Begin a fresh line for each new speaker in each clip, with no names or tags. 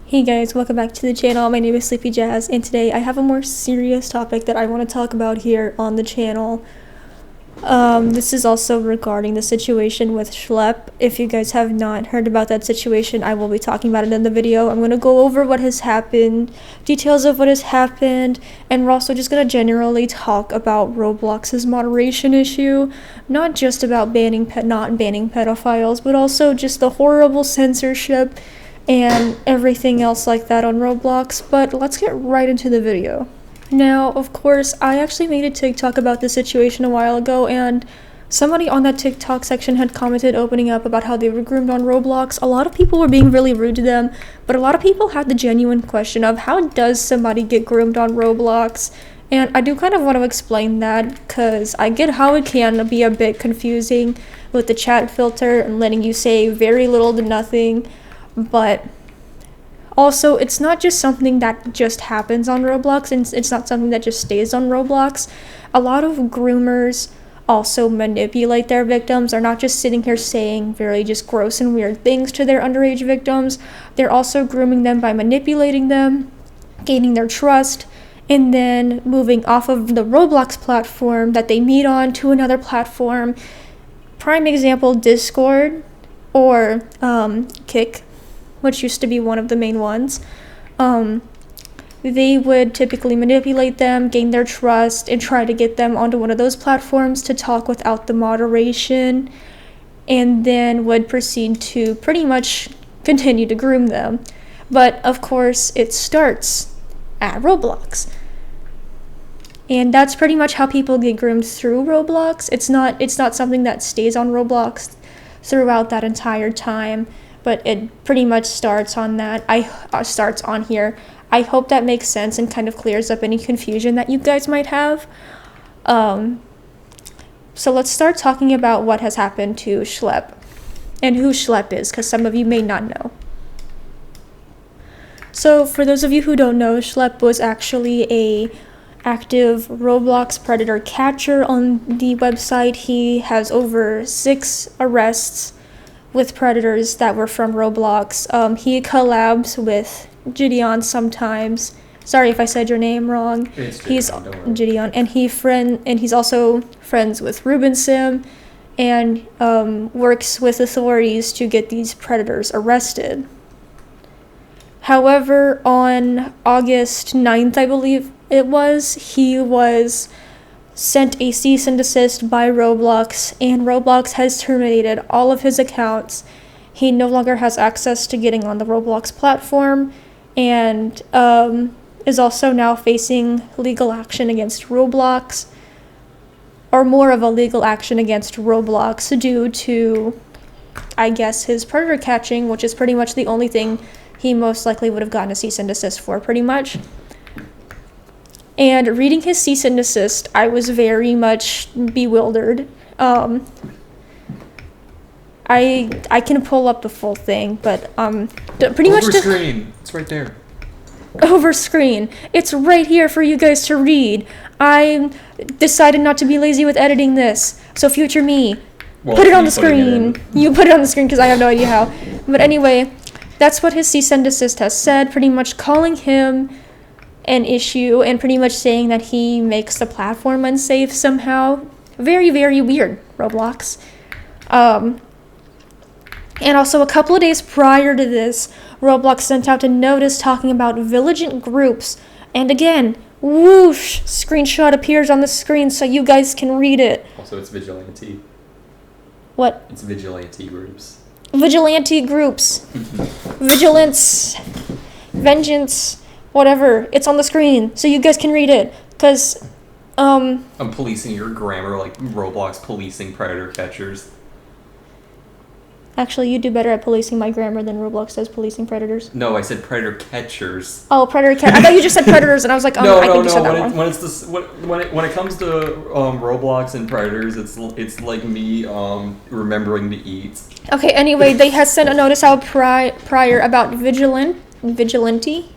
Hey guys, welcome back to the channel. My name is Sleepy Jazz, and today I have a more serious topic that I want to talk about here on the channel. This is also regarding the situation with Schlep. If you guys have not heard about that situation, I will be talking about it in the video. I'm going to go over what has happened, details of what has happened, and we're also just going to generally talk about Roblox's moderation issue. Not just about not banning pedophiles, but also just the horrible censorship and everything else like that on Roblox. But let's get right into the video. Now, of course, I actually made a TikTok about this situation a while ago, and somebody on that TikTok section had commented opening up about how they were groomed on Roblox. A lot of people were being really rude to them, but a lot of people had the genuine question of how does somebody get groomed on Roblox? And I do kind of want to explain that, because I get how it can be a bit confusing with the chat filter and letting you say very little to nothing. But also, it's not just something that just happens on Roblox, and it's not something that just stays on Roblox. A lot of groomers also manipulate their victims. They're not just sitting here saying very just gross and weird things to their underage victims. They're also grooming them by manipulating them, gaining their trust, and then moving off of the Roblox platform that they meet on to another platform. Prime example, Discord or Kick, which used to be one of the main ones. They would typically manipulate them, gain their trust, and try to get them onto one of those platforms to talk without the moderation, and then would proceed to pretty much continue to groom them. But of course, it starts at Roblox. And that's pretty much how people get groomed through Roblox. It's not something that stays on Roblox throughout that entire time, but it pretty much starts on that. Starts on here. I hope that makes sense and kind of clears up any confusion that you guys might have. So let's start talking about what has happened to Schlep and who Schlep is, because some of you may not know. So for those of you who don't know, Schlep was actually a active Roblox predator catcher on the website. He has over 6 arrests with predators that were from Roblox. He collabs with Gideon sometimes. Sorry if I said your name wrong. He's Gideon, and he's also friends with Ruben Sim, and works with authorities to get these predators arrested. However, on August 9th, I believe it was, he was sent a cease and desist by Roblox, and Roblox has terminated all of his accounts. He no longer has access to getting on the Roblox platform, and is also now facing legal action against Roblox, or more of a legal action against Roblox due to, I guess, his predator catching, which is pretty much the only thing he most likely would have gotten a cease and desist for, pretty much. And reading his cease and desist, I was very much bewildered. I can pull up the full thing, but pretty much
over screen. It's right there.
Over screen. It's right here for you guys to read. I decided not to be lazy with editing this, so future me, put it on the screen. You put it on the screen because I have no idea how. But anyway, that's what his cease and desist has said, pretty much calling him an issue and pretty much saying that he makes the platform unsafe somehow. Very, very weird, Roblox. And also a couple of days prior to this, Roblox sent out a notice talking about vigilant groups. And again, whoosh, screenshot appears on the screen so you guys can read it.
Also, it's vigilante.
What?
It's vigilante groups.
Vigilante groups. Vigilance. Vengeance. Whatever, it's on the screen, so you guys can read it, because,
I'm policing your grammar like Roblox policing predator catchers.
Actually, you do better at policing my grammar than Roblox does policing predators.
No, I said predator catchers.
Oh, predator catchers. I thought you just said predators, and I was like,
no,
I think you said that wrong.
When it comes to Roblox and predators, it's like me remembering to eat.
Okay, anyway, they had sent a notice out prior about vigilante?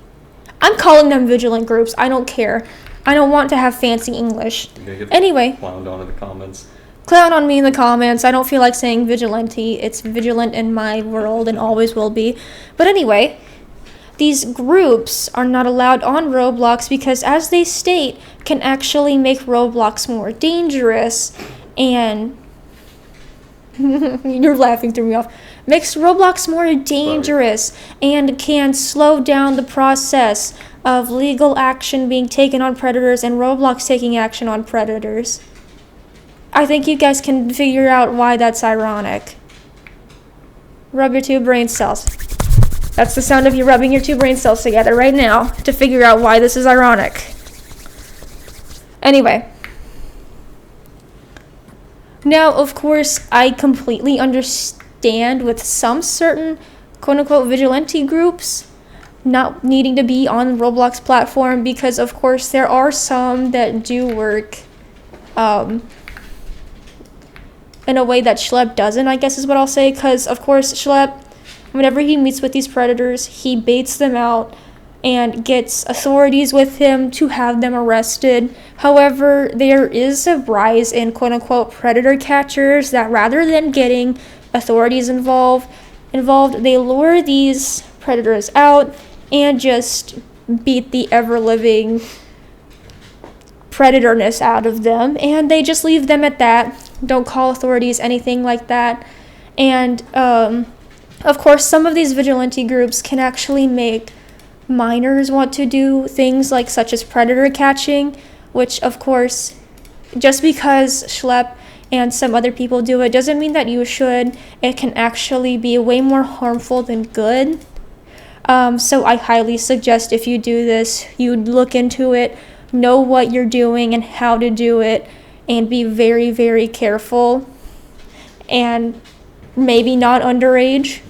I'm calling them vigilant groups. I don't care. I don't want to have fancy English. Anyway.
Clowned on in the comments.
Clown on me in the comments. I don't feel like saying vigilante. It's vigilant in my world and always will be. But anyway, these groups are not allowed on Roblox because, as they state, can actually make Roblox more dangerous and you're laughing through me off. Makes Roblox more dangerous and can slow down the process of legal action being taken on predators and Roblox taking action on predators. I think you guys can figure out why that's ironic. Rub your two brain cells. That's the sound of you rubbing your two brain cells together right now to figure out why this is ironic. Anyway. Now, of course, I completely understand with some certain quote-unquote vigilante groups not needing to be on the Roblox platform because, of course, there are some that do work in a way that Schlep doesn't, I guess is what I'll say, because, of course, Schlep, whenever he meets with these predators, he baits them out and gets authorities with him to have them arrested. However, there is a rise in quote-unquote predator catchers that rather than getting authorities involved, they lure these predators out and just beat the ever-living predatorness out of them, and they just leave them at that. Don't call authorities, anything like that. And, of course, some of these vigilante groups can actually make minors want to do things like such as predator catching, which, of course, just because Schlep and some other people do it doesn't mean that you should. It can actually be way more harmful than good. So I highly suggest if you do this, you look into it, know what you're doing and how to do it, and be very, very careful. And maybe not underage.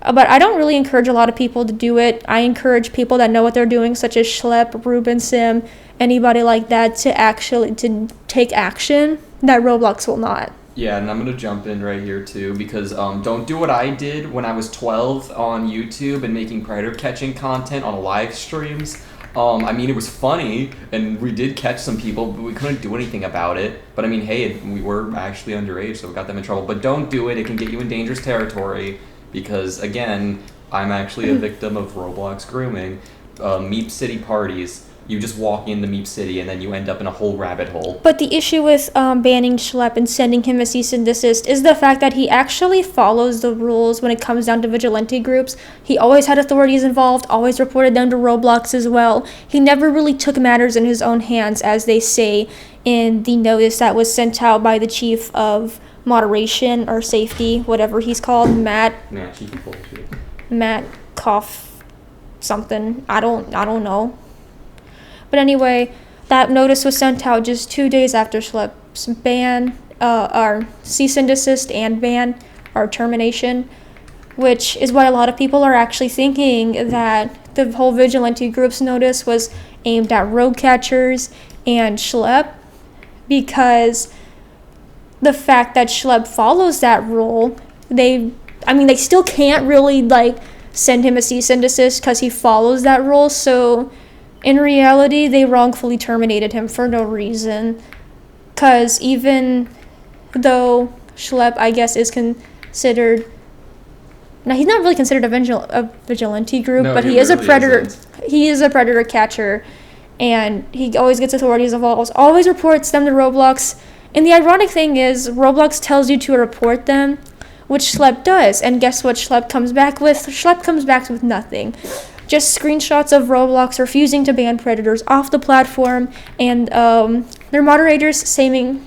But I don't really encourage a lot of people to do it. I encourage people that know what they're doing, such as Schlep, Ruben Sim, anybody like that, to take action that Roblox will not.
Yeah, and I'm going to jump in right here, too, because don't do what I did when I was 12 on YouTube and making predator catching content on live streams. I mean, it was funny, and we did catch some people, but we couldn't do anything about it. But, I mean, hey, we were actually underage, so we got them in trouble. But don't do it. It can get you in dangerous territory because, again, I'm actually a victim of Roblox grooming. Meep City parties. You just walk into Meep City and then you end up in a whole rabbit hole.
But the issue with banning Schlep and sending him a cease and desist is the fact that he actually follows the rules when it comes down to vigilante groups. He always had authorities involved, always reported them to Roblox as well. He never really took matters in his own hands, as they say in the notice that was sent out by the chief of moderation or safety, whatever he's called, Matt Koff something. I don't know. But anyway, that notice was sent out just 2 days after Schlepp's ban, or cease and desist and ban, or termination, which is why a lot of people are actually thinking that the whole vigilante group's notice was aimed at rogue catchers and Schlepp, because the fact that Schlepp follows that rule, they still can't really, send him a cease and desist because he follows that rule, so in reality, they wrongfully terminated him for no reason. Because even though Schlepp, I guess, is considered... Now, he's not really considered a vigilante group, but he is really a predator. Isn't. He is a predator catcher. And he always gets authorities involved, always reports them to Roblox. And the ironic thing is, Roblox tells you to report them, which Schlepp does. And guess what Schlepp comes back with? Schlepp comes back with nothing. Just screenshots of Roblox refusing to ban predators off the platform, and their moderators sending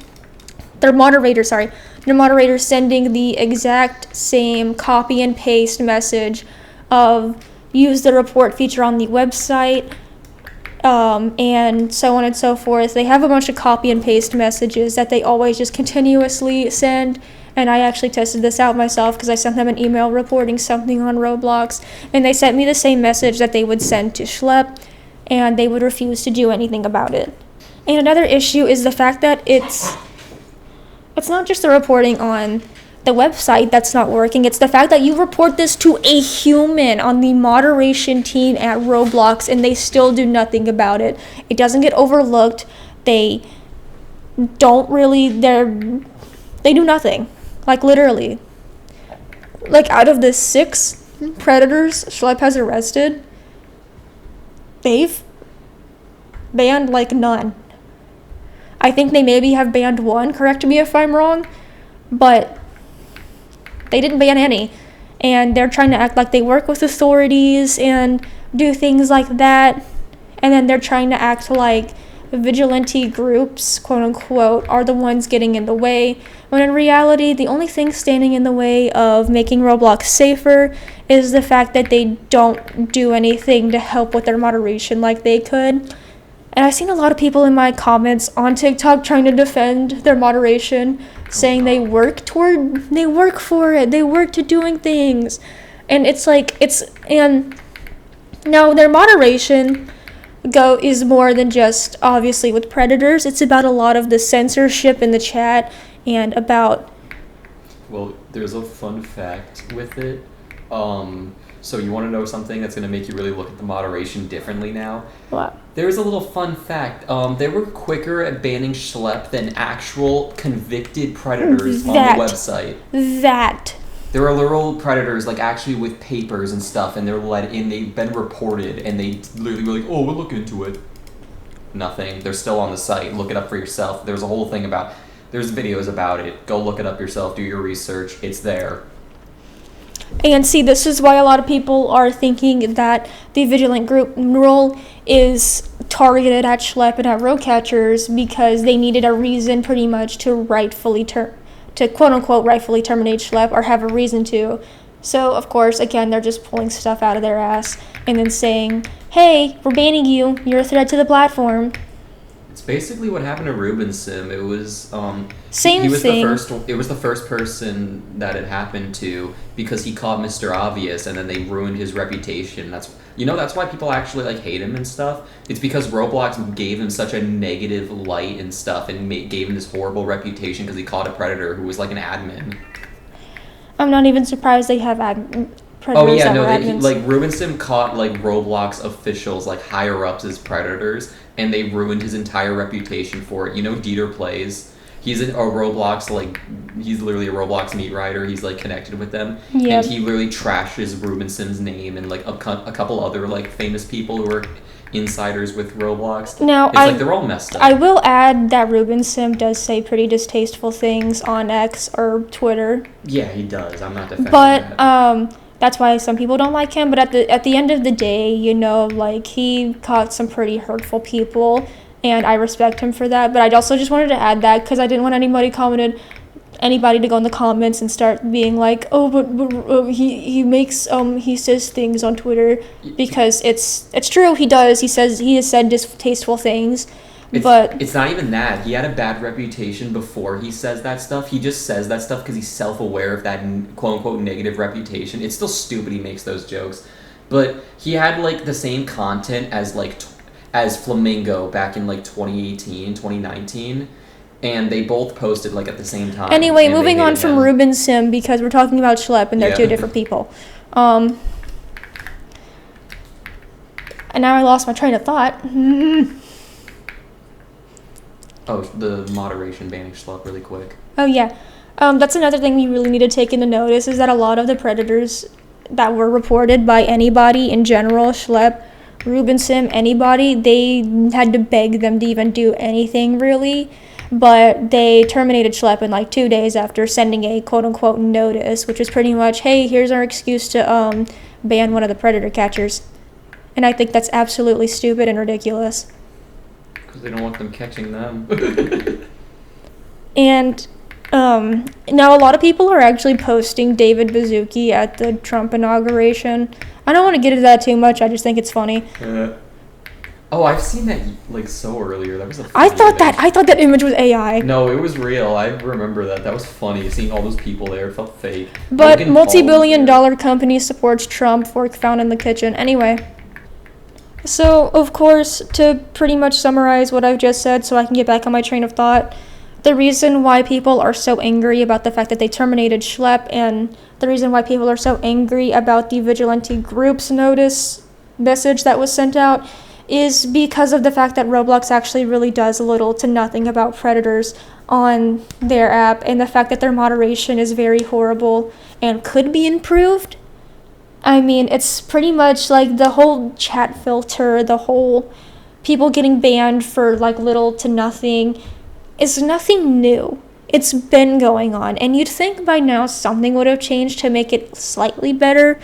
the exact same copy and paste message of use the report feature on the website, and so on and so forth. They have a bunch of copy and paste messages that they always just continuously send. And I actually tested this out myself because I sent them an email reporting something on Roblox, and they sent me the same message that they would send to Schlepp, and they would refuse to do anything about it. And another issue is the fact that it's not just the reporting on the website that's not working, it's the fact that you report this to a human on the moderation team at Roblox, and they still do nothing about it. It doesn't get overlooked. They do nothing. Literally. Out of the 6 predators Schlepp has arrested, they've banned like none. I think they maybe have banned one, correct me if I'm wrong, but they didn't ban any. And they're trying to act like they work with authorities and do things like that. And then they're trying to act like vigilante groups, quote unquote, are the ones getting in the way. When in reality, the only thing standing in the way of making Roblox safer is the fact that they don't do anything to help with their moderation like they could. And I've seen a lot of people in my comments on TikTok trying to defend their moderation, saying they work for it, they work to doing things. And it's like, and now their moderation is more than just obviously with predators. It's about a lot of the censorship in the chat and about.
Well, there's a fun fact with it. So you want to know something that's going to make you really look at the moderation differently now?
What?
There's a little fun fact. They were quicker at banning Schlepp than actual convicted predators on the website. There are literal predators, like, actually with papers and stuff, and they're let in, they've been reported, and they literally were like, oh, we'll look into it. Nothing. They're still on the site. Look it up for yourself. There's a whole thing there's videos about it. Go look it up yourself. Do your research. It's there.
And see, this is why a lot of people are thinking that the vigilant group role is targeted at Schlepp and at road catchers because they needed a reason pretty much to quote-unquote rightfully terminate Schlepp or have a reason to. So, of course, again, they're just pulling stuff out of their ass and then saying, hey, we're banning you. You're a threat to the platform.
It's basically what happened to Ruben Sim. It was
Same thing.
It was the first person that it happened to because he caught Mr. Obvious, and then they ruined his reputation. That's why people actually like hate him and stuff. It's because Roblox gave him such a negative light and stuff, and gave him this horrible reputation because he caught a predator who was like an admin.
I'm not even surprised they have predators.
Oh yeah, no, like Ruben Sim caught like Roblox officials, like higher ups as predators, and they ruined his entire reputation for it. You know, Dieter Plays. He's a Roblox, like, he's literally a Roblox meat writer. He's, like, connected with them.
Yep.
And he literally trashes Ruben Sim's name and, like, a couple other, like, famous people who are insiders with Roblox.
Now,
like, they're all messed up.
I will add that Ruben Sim does say pretty distasteful things on X or Twitter.
Yeah, he does. I'm not defending
that. That's why some people don't like him. But at the end of the day, you know, like, he caught some pretty hurtful people. And I respect him for that, but I also just wanted to add that because I didn't want anybody to go in the comments and start being like, oh, but he says things on Twitter, because it's true, he does. He has said distasteful things, but
it's not even that. He had a bad reputation before he says that stuff. He just says that stuff because he's self-aware of that quote unquote negative reputation. It's still stupid he makes those jokes, but he had like the same content as Flamingo back in like 2018, 2019, and they both posted like at the same time.
Anyway, moving on from Ruben Sim, because we're talking about Schlepp and they're two different people. And now I lost my train of thought.
Oh, the moderation banning Schlepp really quick.
Oh yeah. That's another thing we really need to take into notice, is that a lot of the predators that were reported by anybody in general, Schlepp, Ruben Sim, anybody, they had to beg them to even do anything really, but they terminated Schlepp in like 2 days after sending a quote-unquote notice, which is pretty much, hey, here's our excuse to ban one of the predator catchers. And I think that's absolutely stupid and ridiculous.
Because they don't want them catching them.
And now a lot of people are actually posting David Baszucki at the Trump inauguration. I don't want to get into that too much. I just think it's funny.
Oh, I've seen that like so earlier. That was
I thought that image was AI.
No, it was real. I remember that. That was funny. Seeing all those people there, it felt fake.
But multi-billion-dollar company supports Trump. Fork found in the kitchen. Anyway. So, of course, to pretty much summarize what I've just said so I can get back on my train of thought, the reason why people are so angry about the fact that they terminated Schlepp, and the reason why people are so angry about the vigilante group's message that was sent out, is because of the fact that Roblox actually really does little to nothing about predators on their app, and the fact that their moderation is very horrible and could be improved. I mean, it's pretty much like the whole chat filter, the whole people getting banned for like little to nothing is nothing new. It's been going on, and you'd think by now something would have changed to make it slightly better.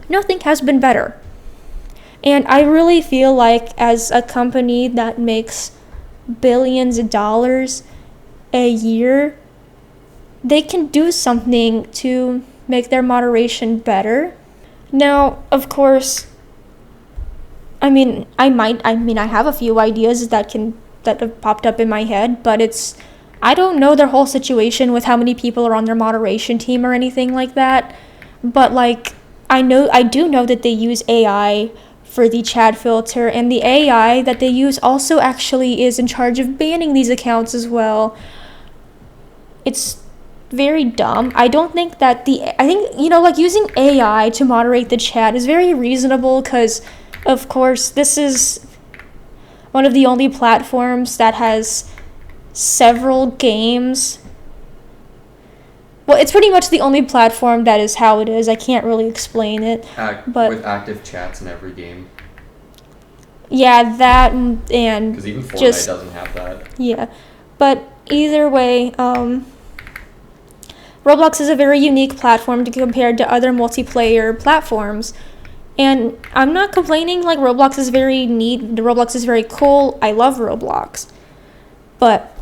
Nothing has been better. And I really feel like, as a company that makes billions of dollars a year, they can do something to make their moderation better. Now, of course, I have a few ideas that have popped up in my head, but I don't know their whole situation with how many people are on their moderation team or anything like that. But like, I do know that they use AI for the chat filter, and the AI that they use also actually is in charge of banning these accounts as well. It's very dumb. I don't think that I think, like, using AI to moderate the chat is very reasonable because, of course, this is one of the only platforms that has several games. Well, it's pretty much the only platform that is how it is. I can't really explain it. But
with active chats in every game.
Yeah, that and
because even Fortnite doesn't have that.
Yeah, but either way, Roblox is a very unique platform compared to other multiplayer platforms. And I'm not complaining, like, Roblox is very neat, Roblox is very cool, I love Roblox. But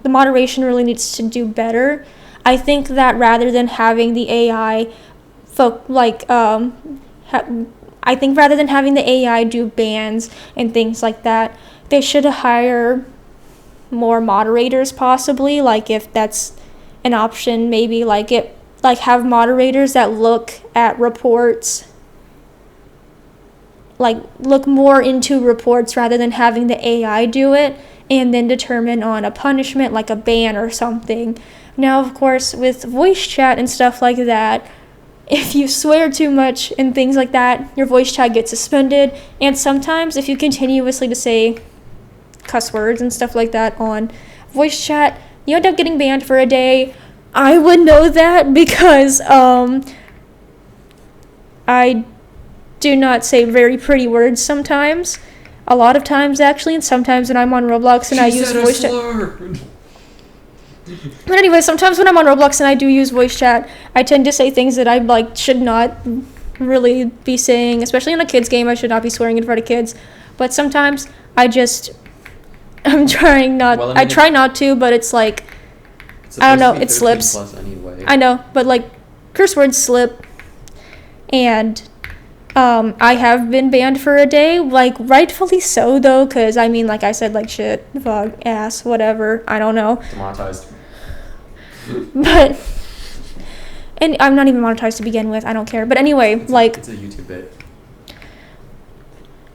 the moderation really needs to do better. I think that rather than having the AI, I think rather than having the AI do bans and things like that, they should hire more moderators possibly, like if that's an option, maybe have moderators that look at reports, like look more into reports rather than having the AI do it and then determine on a punishment like a ban or something. Now, of course, with voice chat and stuff like that, if you swear too much and things like that, your voice chat gets suspended, and sometimes if you continuously to say cuss words and stuff like that on voice chat, you end up getting banned for a day. I would know that because I do not say very pretty words sometimes. A lot of times, actually, and sometimes when I'm on Roblox and I use voice chat. But anyway, sometimes when I'm on Roblox and I do use voice chat, I tend to say things that I should not really be saying, especially in a kids game. I should not be swearing in front of kids. But sometimes I'm trying not. Well, I try not to, but it's like, I don't know, it slips.
Anyway.
I know, but like curse words slip, and I have been banned for a day, like rightfully so though, because like I said, like shit, fuck, ass, whatever, I don't know.
Demonetized.
But, and I'm not even monetized to begin with, I don't care. But anyway, it's
a YouTube bit.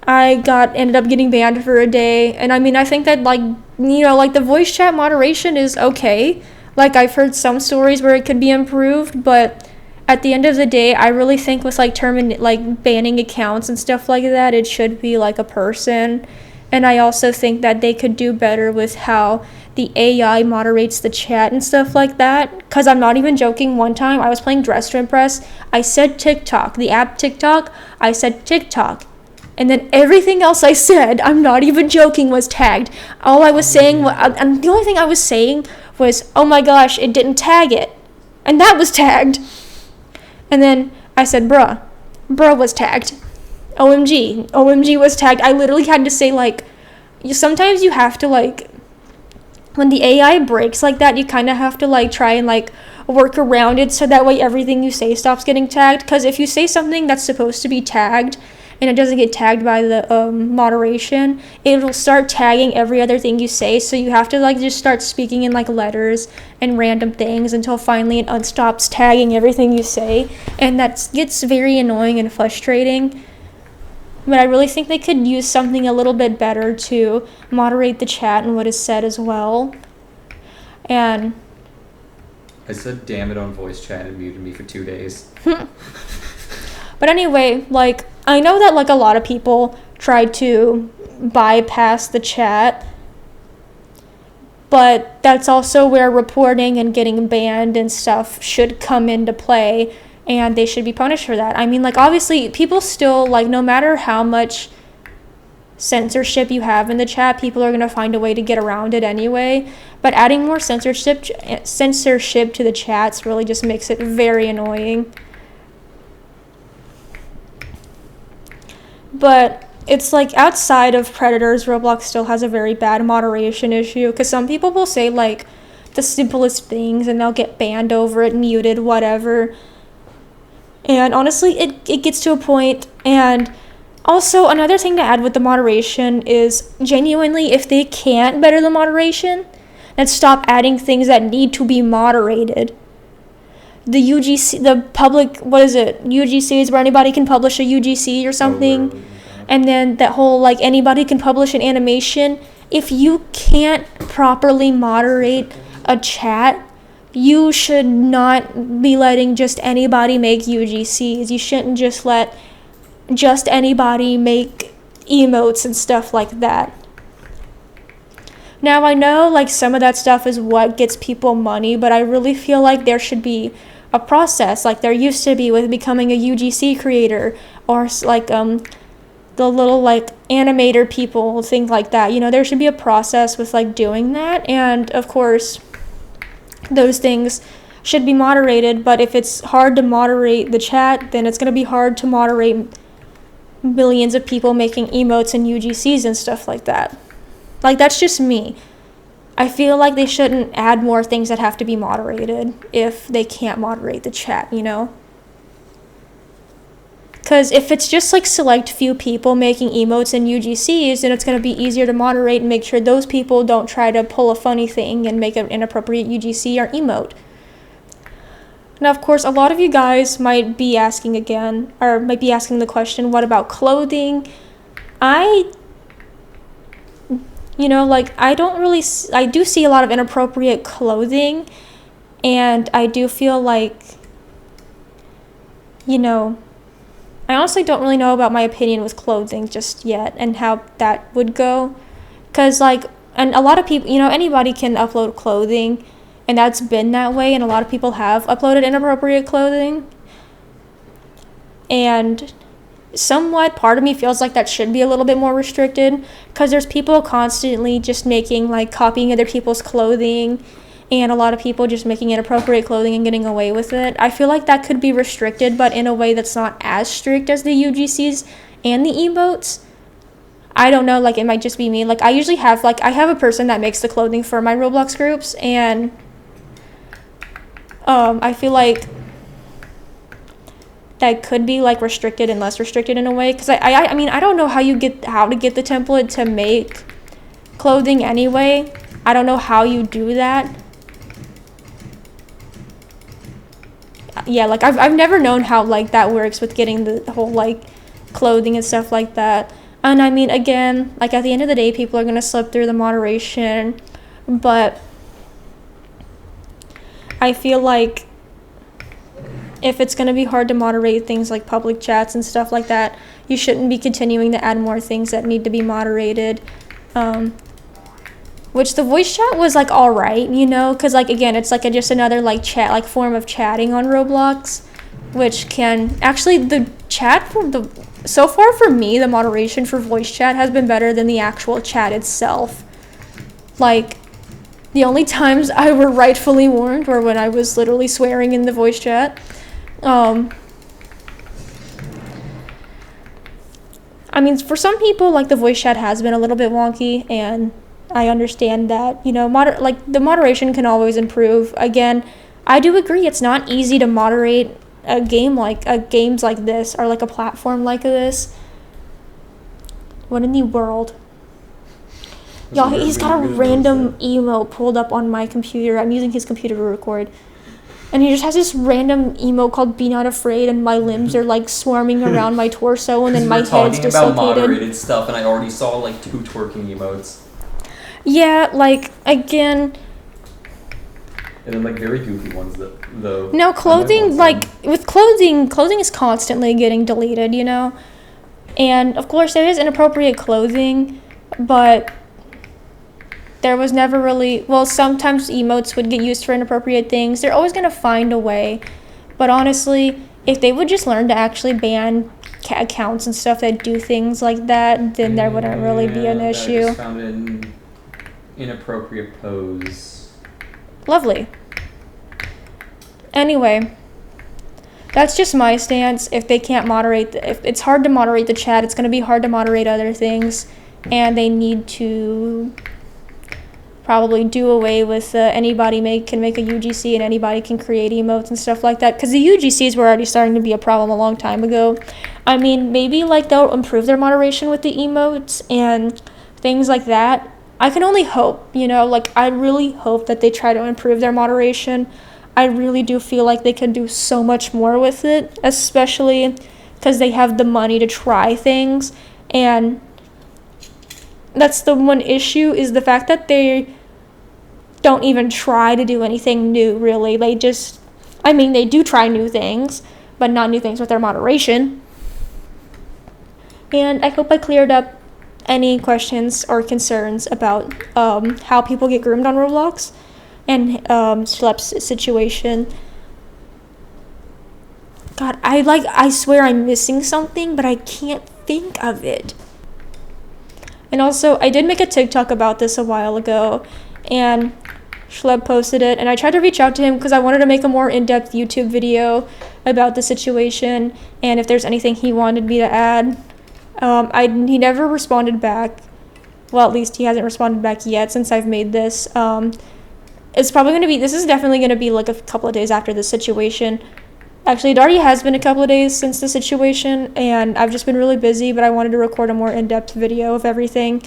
I ended up getting banned for a day, and I think that the voice chat moderation is okay. Like, I've heard some stories where it could be improved, but at the end of the day, I really think with banning accounts and stuff like that, it should be like a person. And I also think that they could do better with how the AI moderates the chat and stuff like that. Because I'm not even joking, one time I was playing Dress to Impress, I said TikTok, the app TikTok, I said TikTok. And then everything else I said, I'm not even joking, was tagged. All I was saying, and the only thing I was saying was, oh my gosh, it didn't tag it. And that was tagged. And then I said, bruh was tagged. OMG was tagged. I literally had to say, sometimes you have to, when the AI breaks like that, you kind of have to, try and, work around it so that way everything you say stops getting tagged. Because if you say something that's supposed to be tagged and it doesn't get tagged by the moderation, it'll start tagging every other thing you say. So you have to, just start speaking in, letters and random things until finally it stops tagging everything you say. And that gets very annoying and frustrating. But I really think they could use something a little bit better to moderate the chat and what is said as well. And
I said damn it on voice chat and muted me for 2 days.
But anyway, I know that a lot of people try to bypass the chat, but that's also where reporting and getting banned and stuff should come into play. and they should be punished for that. I mean, like, obviously, people still, like, no matter how much censorship you have in the chat, people are going to find a way to get around it anyway. But adding more censorship to the chats really just makes it very annoying. But it's like, outside of predators, Roblox still has a very bad moderation issue, because some people will say like the simplest things and they'll get banned over it, muted, whatever. And honestly, it gets to a point. And also, another thing to add with the moderation is, genuinely, if they can't better the moderation, then stop adding things that need to be moderated. The UGC, the public, what is it? UGC is where anybody can publish a UGC or something.
Really?
And then that whole, like, anybody can publish an animation. If you can't properly moderate a chat, you should not be letting just anybody make UGCs. You shouldn't just let just anybody make emotes and stuff like that. Now, I know, like, some of that stuff is what gets people money, but I really feel like there should be a process, like there used to be with becoming a UGC creator, or like the little, like, animator people, things like that. You know, there should be a process with, like, doing that, and of course those things should be moderated. But if it's hard to moderate the chat, then it's going to be hard to moderate millions of people making emotes and UGCs and stuff like that. Like, that's just me. I feel like they shouldn't add more things that have to be moderated if they can't moderate the chat, you know? Because if it's just, like, select few people making emotes and UGCs, then it's going to be easier to moderate and make sure those people don't try to pull a funny thing and make an inappropriate UGC or emote. Now, of course, a lot of you guys might be asking again, or might be asking the question, what about clothing? You know, like, I do see a lot of inappropriate clothing, and I do feel like, you know, I honestly don't really know about my opinion with clothing just yet and how that would go. Because, like, and a lot of people, you know, anybody can upload clothing, and that's been that way, and a lot of people have uploaded inappropriate clothing. And somewhat part of me feels like that should be a little bit more restricted, because there's people constantly just making, like, copying other people's clothing, and a lot of people just making inappropriate clothing and getting away with it. I feel like that could be restricted, but in a way that's not as strict as the UGCs and the emotes. I don't know, like, it might just be me. Like, I usually have, like, I have a person that makes the clothing for my Roblox groups, and I feel like that could be, like, restricted and less restricted in a way, because I mean, I don't know how to get the template to make clothing anyway. I don't know how you do that. Yeah, like, I've never known how, like, that works with getting the whole, like, clothing and stuff like that. And I mean, again, like, at the end of the day, people are gonna slip through the moderation, but I feel like if it's going to be hard to moderate things like public chats and stuff like that, you shouldn't be continuing to add more things that need to be moderated. Which the voice chat was, like, alright, you know, because, like, again, it's like just another, like, chat, like, form of chatting on Roblox, which can actually, the chat so far for me, the moderation for voice chat has been better than the actual chat itself. Like, the only times I were rightfully warned were when I was literally swearing in the voice chat. I mean, for some people, like, the voice chat has been a little bit wonky, and I understand that, you know, the moderation can always improve. Again, I do agree it's not easy to moderate games like this, or, like, a platform like this. What in the world? Y'all, he's got a random emo pulled up on my computer. I'm using his computer to record. And he just has this random emo called Be Not Afraid, and my limbs are, like, swarming around my torso, and then my head's dislocated.
We're talking about moderated stuff, and I already saw, like, 2 twerking emotes.
Yeah, like, again...
And then, like, very goofy ones, though.
No, clothing, like, with clothing is constantly getting deleted, you know? And, of course, there is inappropriate clothing, but there was never really... Well, sometimes emotes would get used for inappropriate things. They're always going to find a way. But honestly, if they would just learn to actually ban accounts and stuff that do things like that, then there wouldn't really be an issue.
I just found an inappropriate pose.
Lovely. Anyway, that's just my stance. If they can't moderate, if it's hard to moderate the chat, it's going to be hard to moderate other things, and they need to probably do away with anybody can make a UGC and anybody can create emotes and stuff like that, because the UGCs were already starting to be a problem a long time ago. I mean, maybe like they'll improve their moderation with the emotes and things like that. I can only hope, you know, like I really hope that they try to improve their moderation. I really do feel like they could do so much more with it, especially because they have the money to try things. And that's the one issue, is the fact that they don't even try to do anything new, really. They just, I mean, they do try new things, but not new things with their moderation. And I hope I cleared up any questions or concerns about how people get groomed on Roblox and Schlepp's situation. God, I swear I'm missing something, but I can't think of it. And also, I did make a TikTok about this a while ago, and Schlepp posted it, and I tried to reach out to him because I wanted to make a more in-depth YouTube video about the situation and if there's anything he wanted me to add. He never responded back. Well, at least he hasn't responded back yet since I've made this. It's probably going to be, this is definitely going to be like a couple of days after the situation. Actually, it already has been a couple of days since the situation, and I've just been really busy, but I wanted to record a more in-depth video of everything,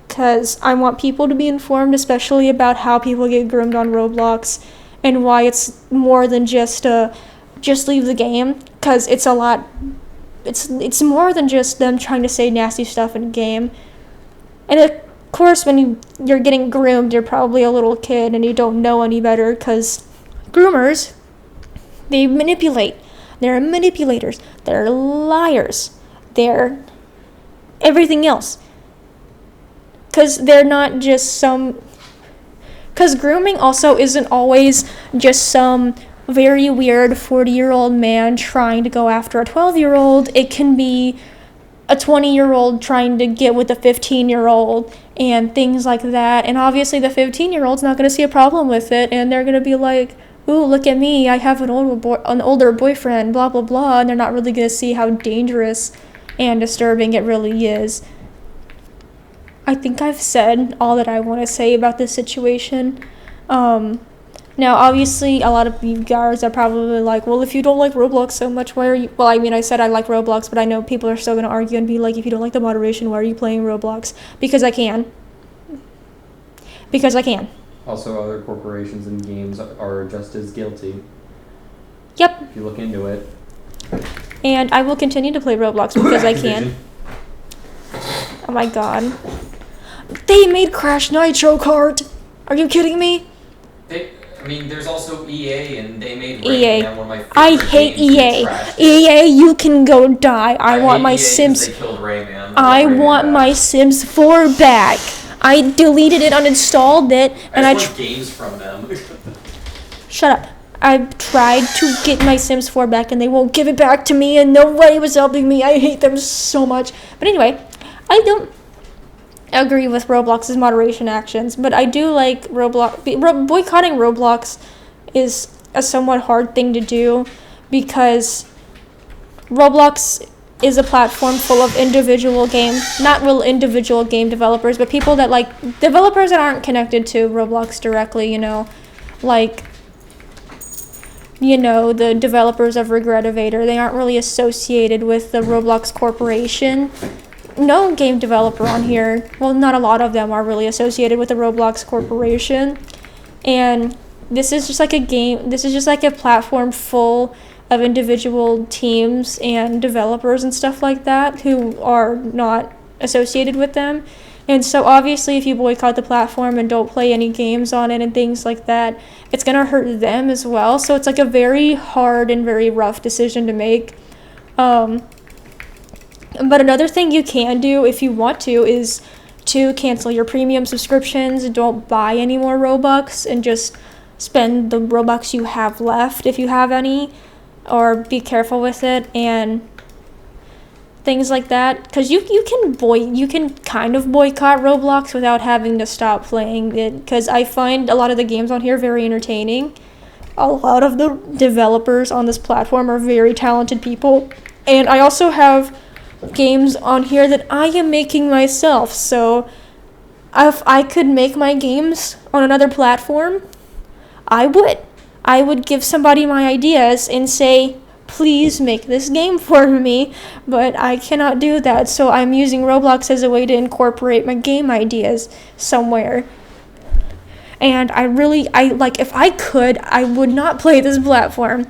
because I want people to be informed, especially about how people get groomed on Roblox, and why it's more than just leave the game, because it's a lot, it's more than just them trying to say nasty stuff in a game. And of course, when you're getting groomed, you're probably a little kid and you don't know any better, because groomers, they manipulate. They're manipulators. They're liars. They're everything else. Because they're not just because grooming also isn't always just some very weird 40-year-old man trying to go after a 12-year-old. It can be a 20-year-old trying to get with a 15-year-old and things like that. And obviously the 15-year-old's not going to see a problem with it, and they're going to be like, ooh, look at me, I have an older boyfriend, blah, blah, blah, and they're not really going to see how dangerous and disturbing it really is. I think I've said all that I want to say about this situation. Now, obviously, a lot of you guys are probably like, well, if you don't like Roblox so much, why are you... Well, I mean, I said I like Roblox, but I know people are still going to argue and be like, if you don't like the moderation, why are you playing Roblox? Because I can. Because I can.
Also, other corporations and games are just as guilty.
Yep.
If you look into it.
And I will continue to play Roblox because I can. Oh my god. They made Crash Nitro Kart! Are you kidding me?
I mean, there's also EA, and they made
EA.
Rayman, one of my favorite
I hate
games.
EA. EA, you can go die. I want my
EA
Sims.
They killed Rayman.
I want my Sims 4 back. I deleted it, uninstalled it, and I
want games from them.
Shut up. I tried to get my Sims 4 back, and they won't give it back to me, and nobody was helping me. I hate them so much. But anyway, I don't agree with Roblox's moderation actions, but I do like Roblox. Boycotting Roblox is a somewhat hard thing to do, because Roblox is a platform full of not real individual game developers, but people that like developers that aren't connected to Roblox directly, you know, like, you know, the developers of Regretivator. They aren't really associated with the Roblox corporation. No game developer on here, well, not a lot of them are really associated with the Roblox corporation. And this is just like a platform full of individual teams and developers and stuff like that who are not associated with them. And so obviously if you boycott the platform and don't play any games on it and things like that, it's going to hurt them as well. So it's like a very hard and very rough decision to make. But another thing you can do if you want to is to cancel your premium subscriptions. Don't buy any more Robux and just spend the Robux you have left, if you have any, or be careful with it, and things like that, because you can kind of boycott Roblox without having to stop playing it, because I find a lot of the games on here very entertaining. A lot of the developers on this platform are very talented people, and I also have games on here that I am making myself, so if I could make my games on another platform, I would give somebody my ideas and say, please make this game for me, but I cannot do that, so I'm using Roblox as a way to incorporate my game ideas somewhere. And if I could, I would not play this platform,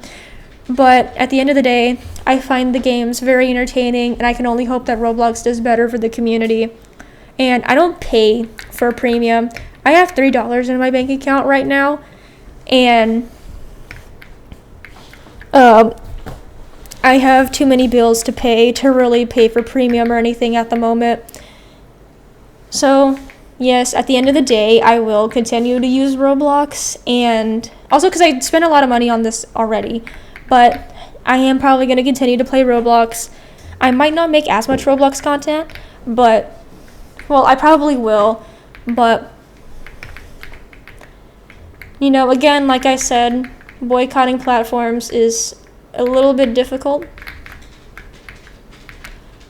but at the end of the day, I find the games very entertaining, and I can only hope that Roblox does better for the community. And I don't pay for a premium. I have $3 in my bank account right now, and I have too many bills to pay to really pay for premium or anything at the moment. So, yes, at the end of the day, I will continue to use Roblox, and also because I spent a lot of money on this already, but I am probably going to continue to play Roblox. I might not make as much Roblox content, but, well, I probably will, but, you know, again, like I said, boycotting platforms is a little bit difficult,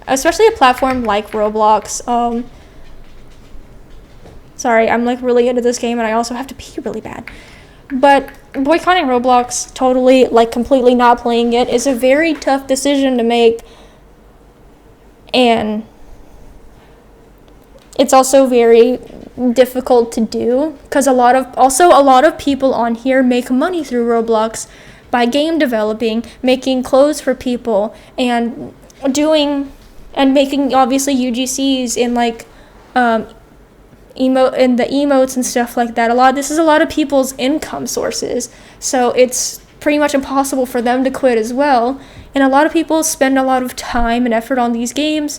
especially a platform like Roblox. Sorry, I'm like really into this game, and I also have to pee really bad. But boycotting Roblox, totally, like completely not playing it, is a very tough decision to make, and it's also very difficult to do, because a lot of people on here make money through Roblox by game developing, making clothes for people, and making obviously UGCs in like the emotes and stuff like that. This is a lot of people's income sources, so it's pretty much impossible for them to quit as well. And a lot of people spend a lot of time and effort on these games,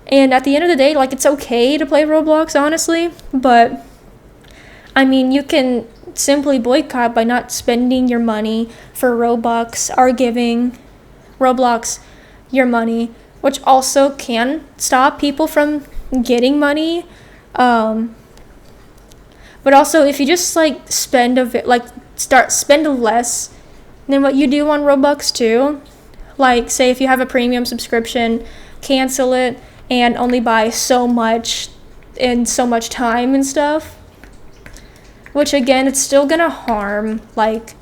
and at the end of the day, like, it's okay to play Roblox, honestly, but I mean, you can simply boycott by not spending your money for Robux or giving Roblox your money, which also can stop people from getting money. But also, if you just like spend less than what you do on Robux too, like say if you have a premium subscription, cancel it and only buy so much in so much time and stuff, which again, it's still gonna harm like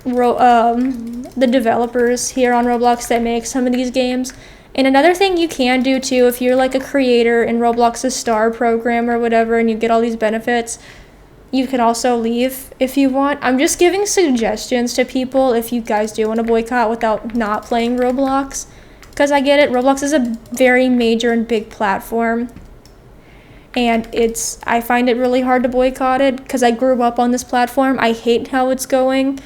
the developers here on Roblox that make some of these games. And another thing you can do too, if you're like a creator in Roblox's star program or whatever, and you get all these benefits, you can also leave if you want. I'm just giving suggestions to people if you guys do want to boycott without not playing Roblox, because I get it, Roblox is a very major and big platform, and I find it really hard to boycott it because I grew up on this platform. I hate how it's going,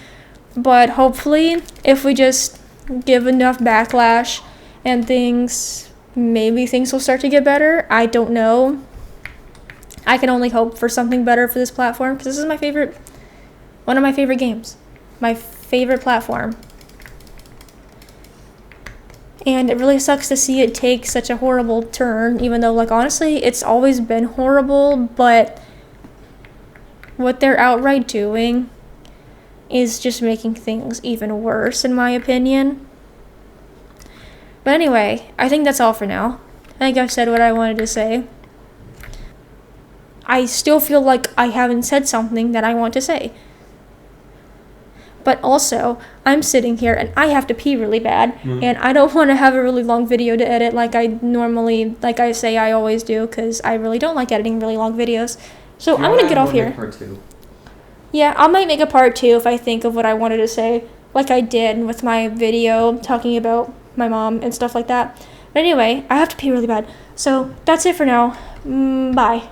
but hopefully if we just give enough backlash and things, maybe things will start to get better. I don't know. I can only hope for something better for this platform, because this is one of my favorite games, my favorite platform. And it really sucks to see it take such a horrible turn, even though, like, honestly, it's always been horrible, but what they're outright doing is just making things even worse, in my opinion. But anyway, I think that's all for now. I think I've said what I wanted to say. I still feel like I haven't said something that I want to say. But also, I'm sitting here and I have to pee really bad, and I don't want to have a really long video to edit like I say I always do, because I really don't like editing really long videos. So I'm going to get off here.
Part 2.
Yeah, I might make a part 2 if I think of what I wanted to say, like I did with my video talking about my mom and stuff like that. But anyway, I have to pee really bad. So that's it for now. Bye.